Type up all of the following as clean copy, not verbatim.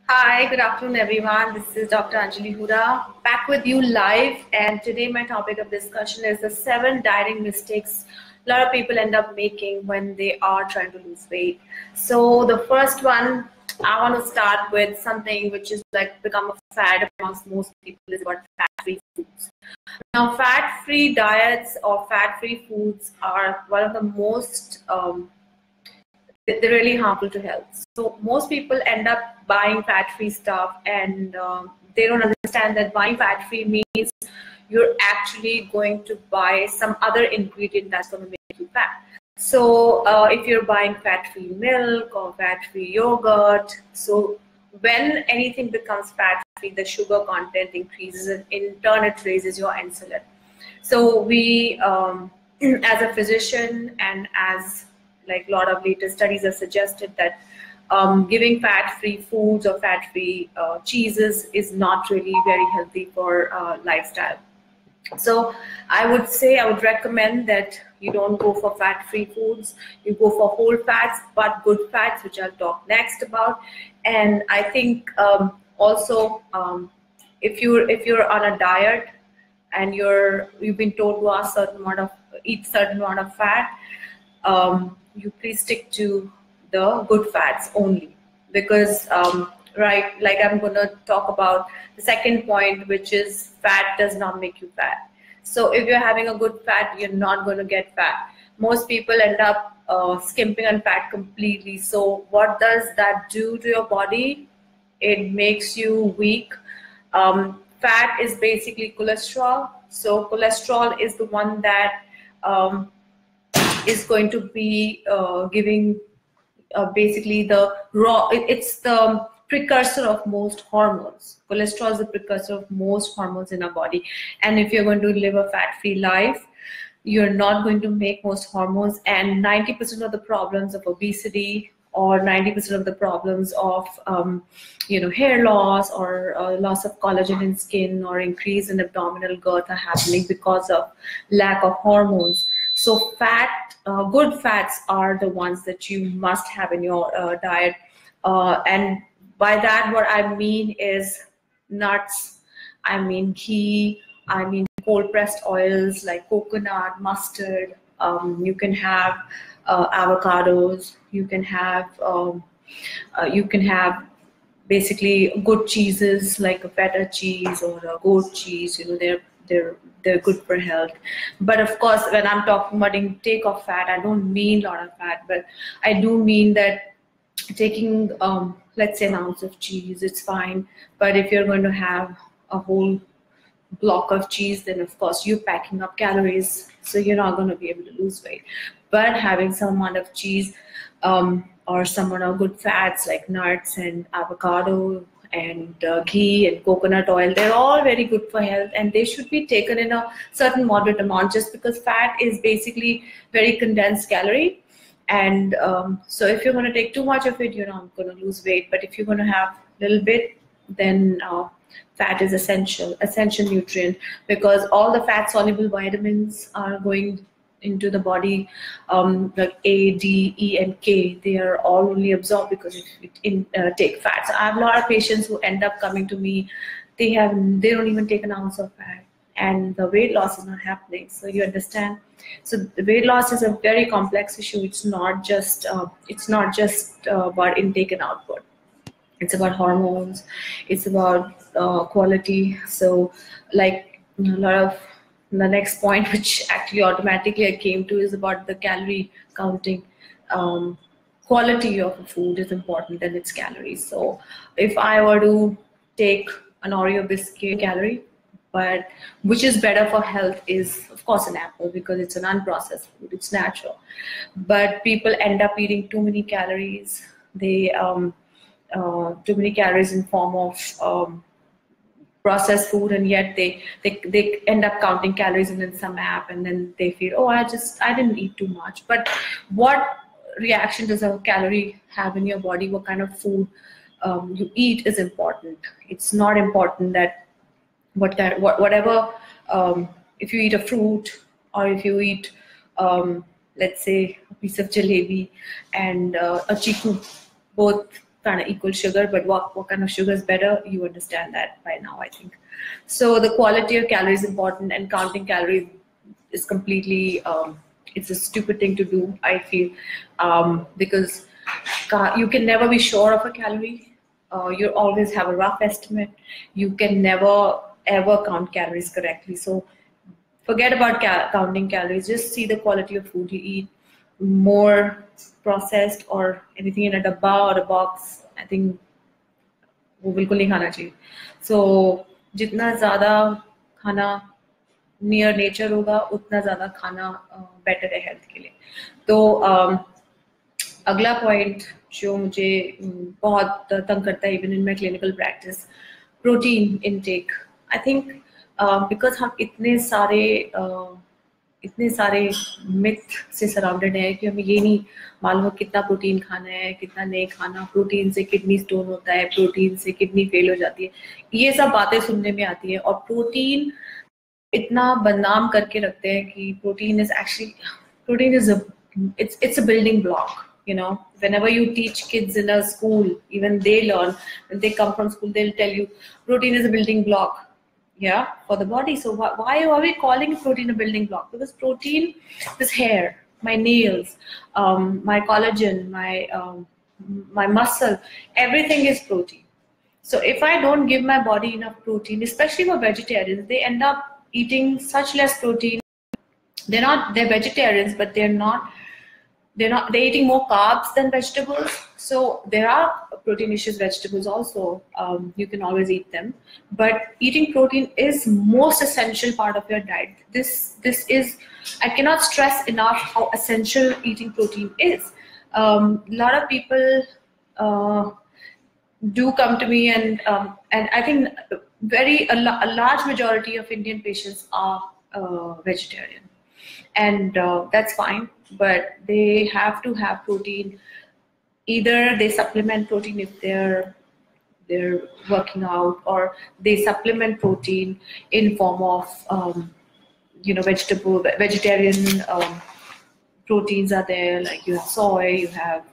Hi, good afternoon everyone. This is Dr. Anjali Hooda back with you live, and today my topic of discussion is the 7 dieting mistakes a lot of people end up making when they are trying to lose weight. So the first one, I want to start with something which is like become a fad amongst most people, is about fat-free foods. Now, fat-free diets or fat-free foods are one of the most they're really harmful to health. So most people end up buying fat-free stuff, and they don't understand that buying fat-free means you're actually going to buy some other ingredient that's going to make you fat. So if you're buying fat-free milk or fat-free yogurt, so when anything becomes fat-free, the sugar content increases, and in turn it raises your insulin. So we, as a physician and as like a lot of latest studies have suggested that giving fat-free foods or fat-free cheeses is not really very healthy for lifestyle. So I would recommend that you don't go for fat-free foods. You go for whole fats, but good fats, which I'll talk next about. And I think also if you're on a diet and you've been told to eat certain amount of fat, you please stick to the good fats only, because right, like I'm going to talk about the second point, which is fat does not make you fat. So if you're having a good fat, you're not going to get fat. Most people end up skimping on fat completely. So what does that do to your body? It makes you weak. Fat is basically cholesterol. So cholesterol is the one that is going to be giving basically the it's the precursor of most hormones. Cholesterol is the precursor of most hormones in our body. And if you're going to live a fat-free life, you're not going to make most hormones, and 90% of the problems of obesity or 90% of the problems of hair loss or loss of collagen in skin or increase in abdominal girth are happening because of lack of hormones. So good fats are the ones that you must have in your diet. And by that, what I mean is nuts, I mean ghee, I mean cold pressed oils like coconut, mustard. You can have avocados. You can have basically good cheeses like a feta cheese or a goat cheese. They're good for health. But of course, when I'm talking about intake of fat, I don't mean a lot of fat, but I do mean that taking let's say an ounce of cheese, it's fine. But if you're going to have a whole block of cheese, then of course you're packing up calories, so you're not going to be able to lose weight. But having some amount of cheese or some amount of good fats like nuts and avocado and ghee and coconut oil, they're all very good for health, and they should be taken in a certain moderate amount, just because fat is basically very condensed calorie. And so if you're going to take too much of it, you're not going to lose weight. But if you're going to have a little bit, then fat is essential nutrient, because all the fat soluble vitamins are going into the body, like A, D, E, and K. They are all only absorbed because if you take fat. So I have a lot of patients who end up coming to me. They don't even take an ounce of fat, and the weight loss is not happening. So you understand. So the weight loss is a very complex issue. It's not just about intake and output. It's about hormones. It's about quality. So like a lot of the next point, which actually automatically I came to, is about the calorie counting. Quality of the food is important than its calories. So if I were to take an Oreo biscuit calorie, but which is better for health is of course an apple, because it's an unprocessed food, it's natural. But people end up eating too many calories. They too many calories in form of processed food, and yet they end up counting calories in some app, and then they feel, oh, I didn't eat too much. But what reaction does a calorie have in your body? What kind of food you eat is important. It's not important that whatever if you eat a fruit, or if you eat let's say a piece of jalebi and a chiku, both kind of equal sugar, but what kind of sugar is better, you understand that by now, I think. So the quality of calories is important, and counting calories is completely, it's a stupid thing to do, I feel, because you can never be sure of a calorie. You always have a rough estimate. You can never ever count calories correctly. So forget about counting calories. Just see the quality of food you eat. More processed or anything in a dabba or a box, I think वो बिल्कुल नहीं खाना चाहिए. So जितना ज़्यादा खाना near nature होगा, उतना ज़्यादा खाना बेटर है हेल्थ के लिए. तो अगला पॉइंट जो मुझे बहुत तंग करता है even in my clinical practice, protein intake. I think because हम इतने सारे मिथ से सराउंडेड है कि हमें ये नहीं मालूम कितना प्रोटीन खाना है, कितना नहीं खाना. प्रोटीन से किडनी स्टोन होता है, प्रोटीन से किडनी फेल हो जाती है, ये सब बातें सुनने में आती है. और प्रोटीन इतना बदनाम करके रखते हैं कि protein is it's a building block. You know, whenever you teach kids in a school, even they learn, when they come from school, they'll tell you protein is a building block, yeah, for the body. So why are we calling protein a building block? Because protein, this hair, my nails, my collagen, my muscle, everything is protein. So if I don't give my body enough protein, especially for vegetarians, they end up eating such less protein. They're vegetarians, but they're eating more carbs than vegetables. So there are protein issues vegetables also. You can always eat them, but eating protein is most essential part of your diet. This is, I cannot stress enough how essential eating protein is. A lot of people do come to me, and I think a large majority of Indian patients are vegetarian, and that's fine. But they have to have protein. Either they supplement protein if they're working out, or they supplement protein in form of vegetarian proteins are there. Like you have soy, you have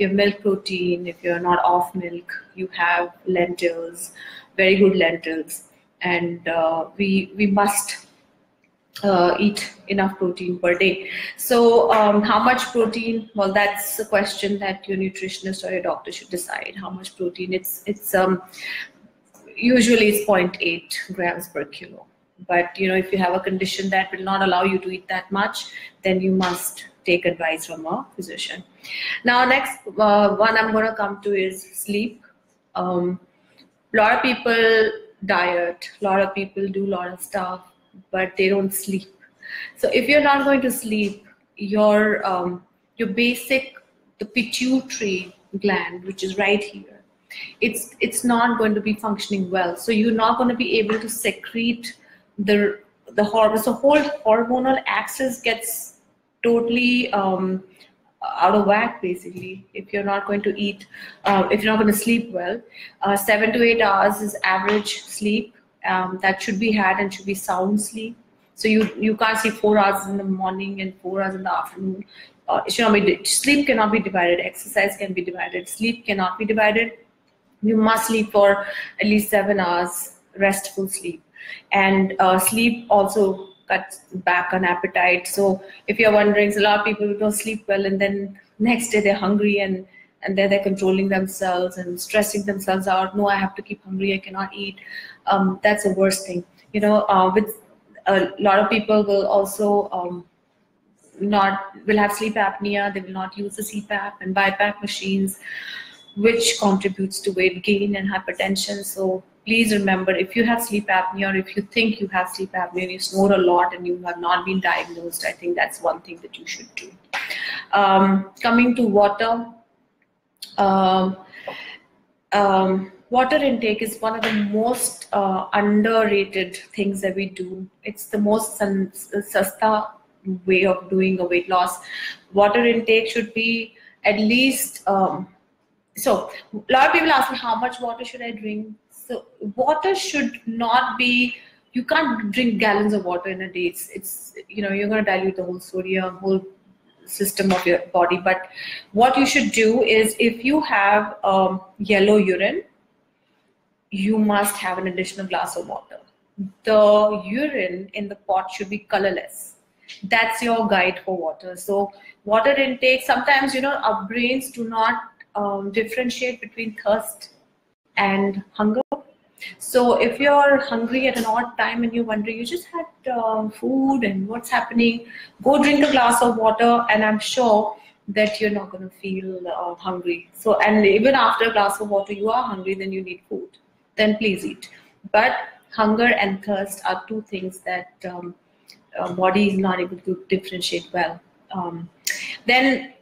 milk protein. If you're not off milk, you have lentils, very good lentils, and we must eat enough protein per day. So how much protein? Well, that's a question that your nutritionist or your doctor should decide. How much protein? It's usually it's 0.8 grams per kilo. But if you have a condition that will not allow you to eat that much, then you must take advice from a physician. Now, next one I'm going to come to is sleep. A lot of people diet, a lot of people do a lot of stuff, but they don't sleep. So if you're not going to sleep, your the pituitary gland, which is right here, it's not going to be functioning well. So you're not going to be able to secrete the hormones. The whole hormonal axis gets totally out of whack, basically, if you're not going to eat, if you're not going to sleep well. 7 to 8 hours is average sleep. That should be had, and should be sound sleep. So you can't sleep 4 hours in the morning and 4 hours in the afternoon. It should not be, sleep cannot be divided. Exercise can be divided. Sleep cannot be divided. You must sleep for at least 7 hours, restful sleep. And sleep also cuts back on appetite. So if you're wondering, so a lot of people don't sleep well, and then next day they're hungry, and then they're controlling themselves and stressing themselves out. No, I have to keep hungry, I cannot eat. That's the worst thing. With a lot of people will also will have sleep apnea. They will not use the CPAP and BiPAP machines, which contributes to weight gain and hypertension. So please remember, if you have sleep apnea, or if you think you have sleep apnea and you snore a lot and you have not been diagnosed, I think that's one thing that you should do. Coming to water. Water intake is one of the most underrated things that we do. It's the most sasta way of doing a weight loss. Water intake should be at least, so a lot of people ask me, how much water should I drink? So water should not be, you can't drink gallons of water in a day. It's you're going to dilute the whole sodium, whole system of your body. But what you should do is, if you have yellow urine, you must have an additional glass of water. The urine in the pot should be colorless. That's your guide for water. So water intake, sometimes, you know, our brains do not differentiate between thirst and hunger. So if you're hungry at an odd time and you're wondering, you just had food and what's happening, go drink a glass of water, and I'm sure that you're not going to feel hungry. So, and even after a glass of water, you are hungry, then you need food. Then please eat. But hunger and thirst are two things that body is not able to differentiate well. Then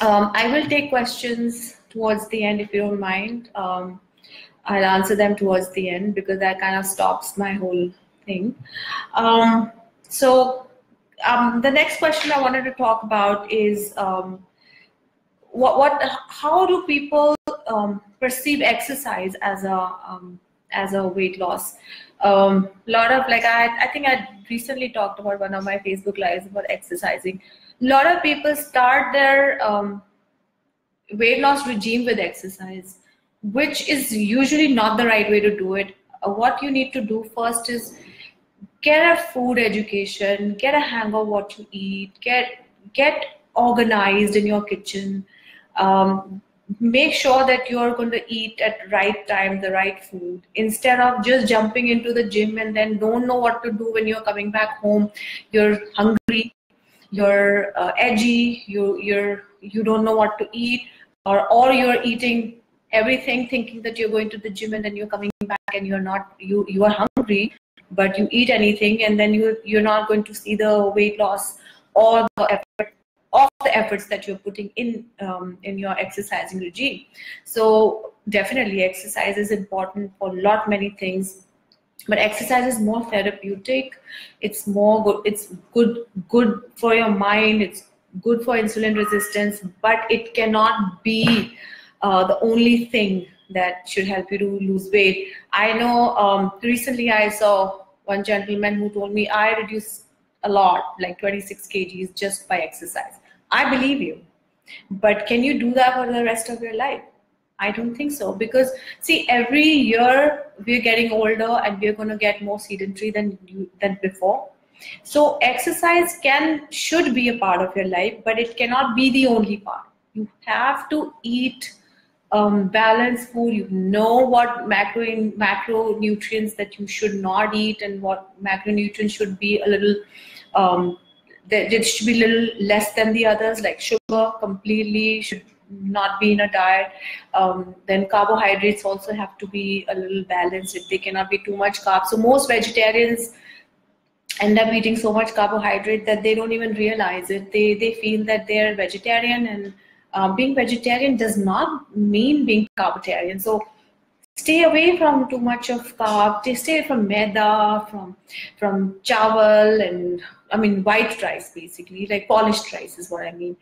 I will take questions towards the end, if you don't mind. I'll answer them towards the end because that kind of stops my whole thing. The next question I wanted to talk about is how do people perceive exercise as a weight loss? Lot of, like, I think I recently talked about one of my Facebook lives about exercising. A lot of people start their weight loss regime with exercise, which is usually not the right way to do it. What you need to do first is get a food education, get a hang of what you eat, get organized in your kitchen. Make sure that you're going to eat at right time, the right food, instead of just jumping into the gym and then don't know what to do when you're coming back home. You're hungry, you're edgy, you don't know what to eat, or you're eating everything thinking that you're going to the gym, and then you're coming back and you're not, you are hungry, but you eat anything, and then you're not going to see the weight loss or the effort of the efforts that you're putting in your exercising regime. So definitely exercise is important for many things, but exercise is more therapeutic. It's more good. It's good for your mind. It's good for insulin resistance, but it cannot be the only thing that should help you to lose weight. I know recently I saw one gentleman who told me, I reduced a lot, like 26 kgs just by exercise. I believe you, but can you do that for the rest of your life? I don't think so, because see, every year we're getting older and we're going to get more sedentary than before. So exercise should be a part of your life, but it cannot be the only part. You have to eat balanced food. You know what macronutrients that you should not eat, and what macronutrients should be a little it should be a little less than the others. Like sugar completely should not be in a diet. Then carbohydrates also have to be a little balanced. They cannot be too much carbs. So most vegetarians end up eating so much carbohydrate that they don't even realize it. They feel that they're vegetarian, and being vegetarian does not mean being carbitarian. So stay away from too much of carb. Stay away from maida, from chawal, and I mean white rice, basically, like polished rice is what I mean.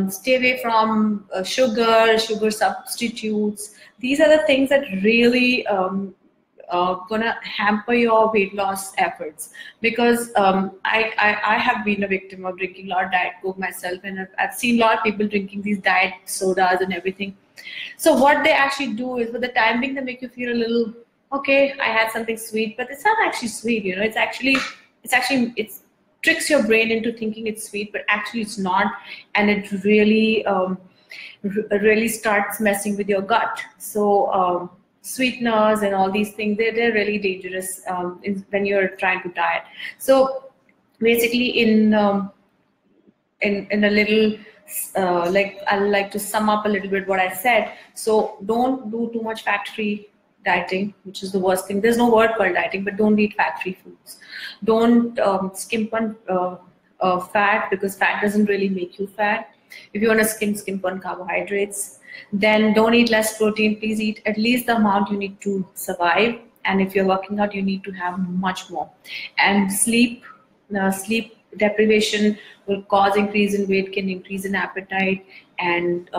Stay away from sugar substitutes. These are the things that really gonna hamper your weight loss efforts, because I have been a victim of drinking a lot of Diet Coke myself, and I've seen a lot of people drinking these diet sodas and everything. So what they actually do is, for the time being, they make you feel a little, okay, I had something sweet, but it's not actually sweet, you know. It tricks your brain into thinking it's sweet, but actually it's not, and it really really starts messing with your gut. So sweeteners and all these things, they're really dangerous when you're trying to diet. So basically, in a little like, I like to sum up a little bit what I said. So don't do too much fat-free dieting, which is the worst thing. There's no word called dieting, but don't eat fat-free foods. Don't skimp on fat, because fat doesn't really make you fat. If you want to skimp on carbohydrates, then don't eat less protein. Please eat at least the amount you need to survive. And if you're working out, you need to have much more. And sleep deprivation will cause increase in weight, can increase in appetite, and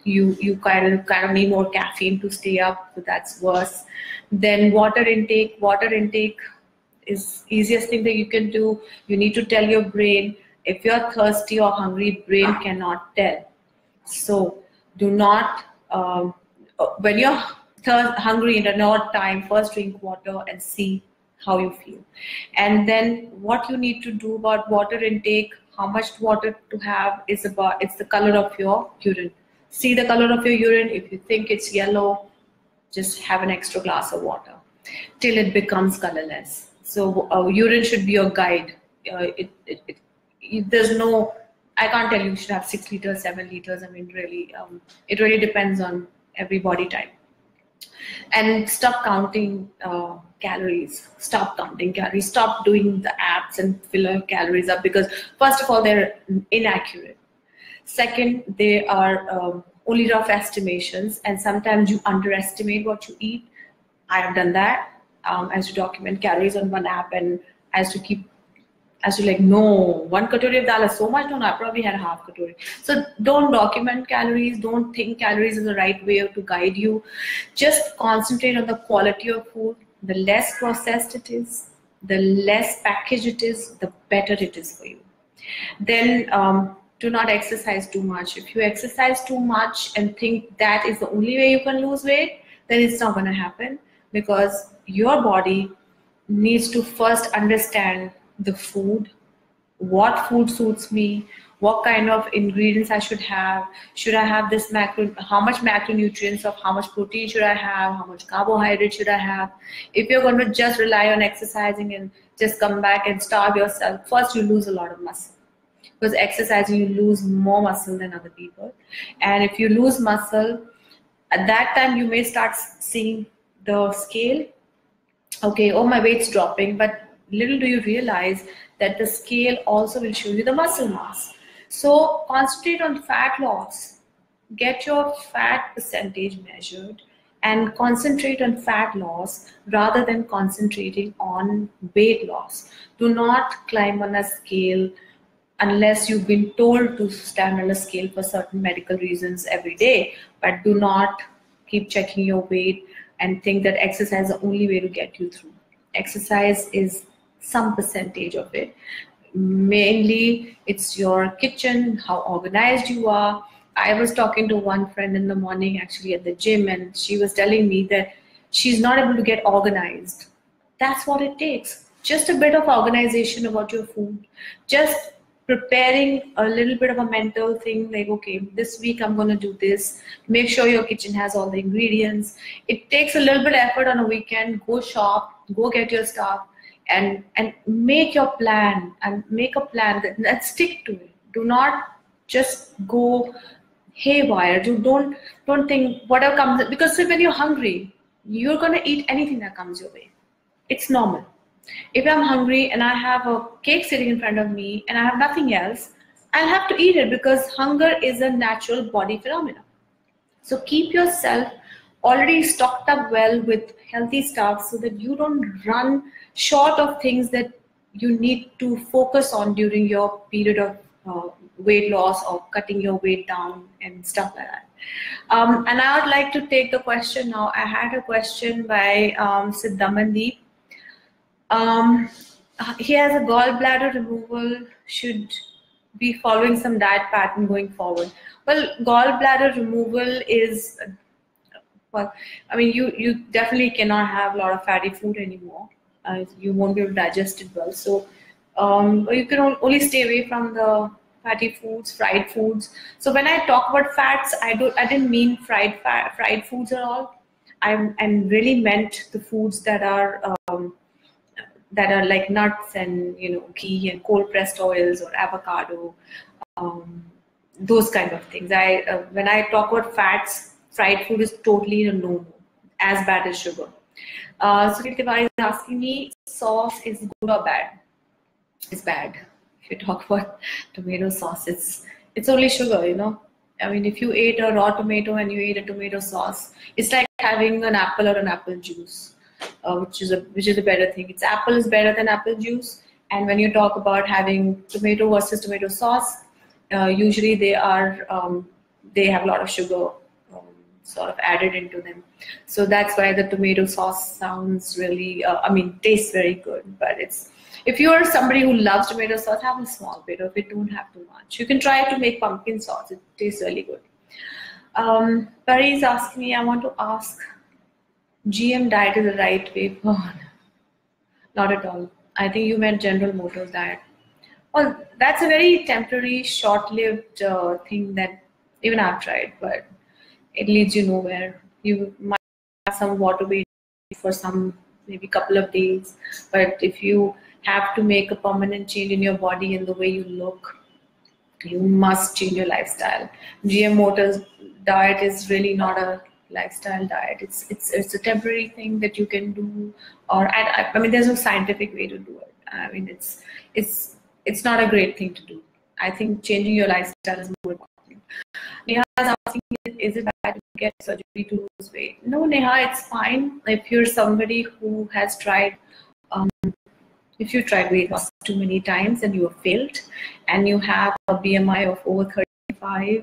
you kind of need more caffeine to stay up, so that's worse. Then water intake is easiest thing that you can do. You need to tell your brain, If you're thirsty or hungry, brain cannot tell. So do not, when you're hungry in a no time, first drink water and see how you feel. And then what you need to do about water intake, how much water to have, is about, it's the color of your urine. See the color of your urine. If you think it's yellow, just have an extra glass of water till it becomes colorless. So urine should be your guide. There's no, I can't tell you should have 6 liters, 7 liters. I mean, really, it really depends on every body type. And stop counting calories. Stop counting calories. Stop doing the apps and fill your calories up, because first of all, they're inaccurate. Second, they are only rough estimations, and sometimes you underestimate what you eat. I have done that. I used to document calories on one app, and I used to like, no, 1 katori of dal is so much. No, I probably had half katori. So don't document calories. Don't think calories is the right way to guide you. Just concentrate on the quality of food. The less processed it is, the less packaged it is, the better it is for you. Then do not exercise too much. If you exercise too much and think that is the only way you can lose weight, then it's not going to happen, because your body needs to first understand the food, what food suits me, what kind of ingredients I should have this macro, how much macronutrients of how much protein should I have, how much carbohydrate should I have. If you're going to just rely on exercising and just come back and starve yourself, first you lose a lot of muscle. Because exercising, you lose more muscle than other people. And if you lose muscle, at that time you may start seeing the scale. Okay, oh, my weight's dropping, but little do you realize that the scale also will show you the muscle mass. So concentrate on fat loss. Get your fat percentage measured and concentrate on fat loss rather than concentrating on weight loss. Do not climb on a scale unless you've been told to stand on a scale for certain medical reasons every day, but do not keep checking your weight and think that exercise is the only way to get you through. Exercise is some percentage of it. Mainly it's your kitchen, how organized you are. I was talking to one friend in the morning actually at the gym, and she was telling me that she's not able to get organized. That's what it takes. Just a bit of organization about your food. Just preparing a little bit of a mental thing, like, okay, this week I'm going to do this. Make sure your kitchen has all the ingredients. It takes a little bit of effort on a weekend. Go shop, go get your stuff, and make your plan, and make a plan that stick to it. Do not just go haywire. Don't think whatever comes, because when you're hungry, you're going to eat anything that comes your way. It's normal. If I'm hungry and I have a cake sitting in front of me and I have nothing else, I'll have to eat it, because hunger is a natural body phenomenon. So keep yourself already stocked up well with healthy stuff so that you don't run short of things that you need to focus on during your period of weight loss or cutting your weight down and stuff like that. And I would like to take the question now. I had a question by Siddhamandeep. He has a gallbladder removal, should be following some diet pattern going forward. Well, gallbladder removal is, well, I mean, you definitely cannot have a lot of fatty food anymore. You won't be able to digest it well. So you can only stay away from the fatty foods, fried foods. So when I talk about fats, I didn't mean fried foods at all. I really meant the foods that are like nuts and ghee and cold pressed oils or avocado, those kind of things. When I talk about fats, fried food is totally a no-no, as bad as sugar. So Tiwari is asking me, sauce is good or bad? It's bad. If you talk about tomato sauce, it's only sugar, I mean, if you ate a raw tomato and you ate a tomato sauce, it's like having an apple or an apple juice, which is a better thing. Apple is better than apple juice. And when you talk about having tomato versus tomato sauce, usually they have a lot of sugar sort of added into them. So that's why the tomato sauce sounds really, tastes very good, but If you're somebody who loves tomato sauce, have a small bit of it, don't have too much. You can try to make pumpkin sauce, it tastes really good. Pari is asking me, I want to ask, GM diet is the right way? Oh, not at all. I think you meant General Motors diet. Well, that's a very temporary, short-lived thing that even I've tried, but it leads you nowhere. You might have some water weight for some, maybe couple of days, but if you have to make a permanent change in your body and the way you look, you must change your lifestyle. GM Motors diet is really not a lifestyle diet. It's a temporary thing that you can do, or I mean, there's no scientific way to do it. I mean, it's not a great thing to do. I think changing your lifestyle is more important. Neha is asking, is it bad to get surgery to lose weight? No, Neha, it's fine if you're somebody who has tried. If you tried weight loss too many times and you have failed, and you have a BMI of over 35,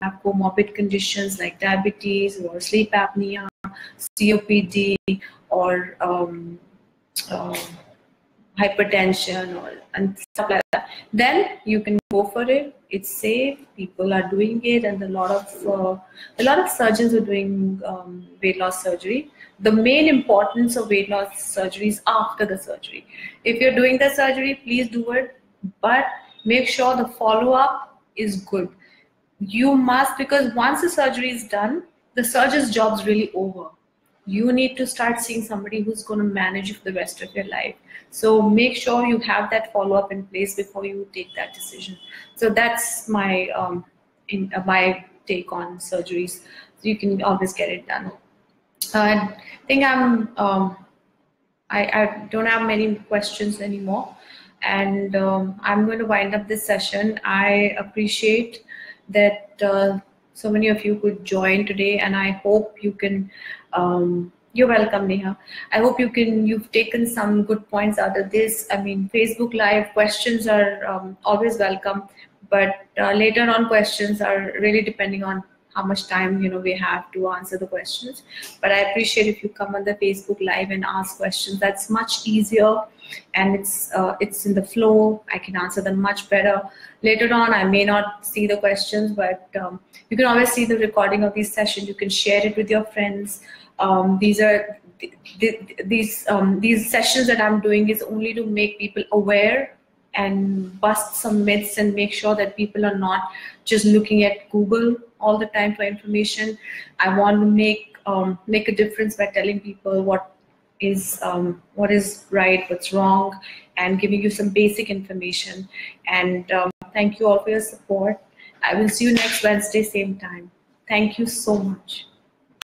have comorbid conditions like diabetes or sleep apnea, COPD, or hypertension and stuff like that, then you can go for it. It's safe. People are doing it, and a lot of surgeons are doing weight loss surgery. The main importance of weight loss surgery is after the surgery. If you're doing the surgery, please do it, but make sure the follow-up is good. You must, because once the surgery is done, the surgeon's job's really over. You need to start seeing somebody who's going to manage you for the rest of your life. So make sure you have that follow-up in place before you take that decision. So that's my my take on surgeries. So you can always get it done. I think I don't have many questions anymore, and I'm going to wind up this session. I appreciate that so many of you could join today, and I hope you can. You're welcome, Neha. I hope you've taken some good points out of this. I mean, Facebook Live questions are always welcome, but later on questions are really depending on how much time we have to answer the questions. But I appreciate if you come on the Facebook Live and ask questions. That's much easier, and it's in the flow. I can answer them much better. Later on, I may not see the questions, but you can always see the recording of these sessions. You can share it with your friends. These sessions that I'm doing is only to make people aware and bust some myths and make sure that people are not just looking at Google all the time for information. I want to make a difference by telling people what is right, what's wrong, and giving you some basic information. And thank you all for your support. I will see you next Wednesday, same time. Thank you so much.